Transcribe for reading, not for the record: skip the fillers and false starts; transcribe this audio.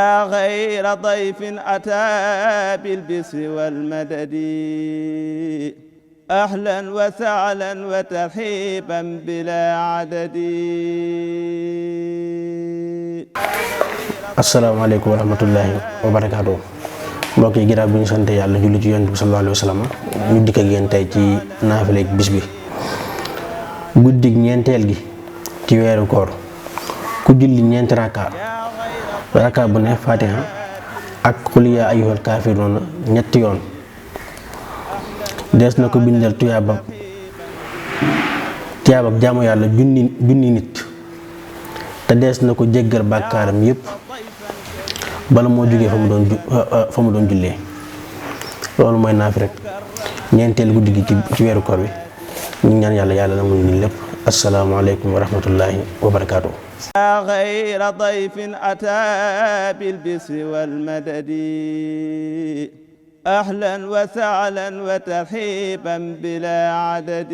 غير ضيف أتى بالبسر والمدد أهلا وسهلا وترحيبا بلا عدد. asalaamaaleykum wa rahmatullahi wa barakaatu. mbokk yi ginnaaw bi ñu sant yàlla julli ci yonent bi sallallahu alayhi wa sallam ñu dikk ak yéen tey ci naafileeg bis bi guddig ñeenteel gi ci weeru koor ku julli ñeenti raka bu ne fatiha ak qul yaa ayyuhal kaafiruuna ñetti yoon dees na ko bindal tuyaabab jaamu yàlla junni nit te dees na ko jéggal bàkkaaram yépp bala moo jógee fa mu doon jullee. loolu mooy naafi rek ñeenteel guddi gi ci weeru koor bi ñu ñaan yàlla nangul ñu lépp. asalaamaaleykum wa rahmatullahi wa barakaatu. غير ضيف أتى بالبسر والمدد أهلا وسهلا وترحيبا بلا عدد.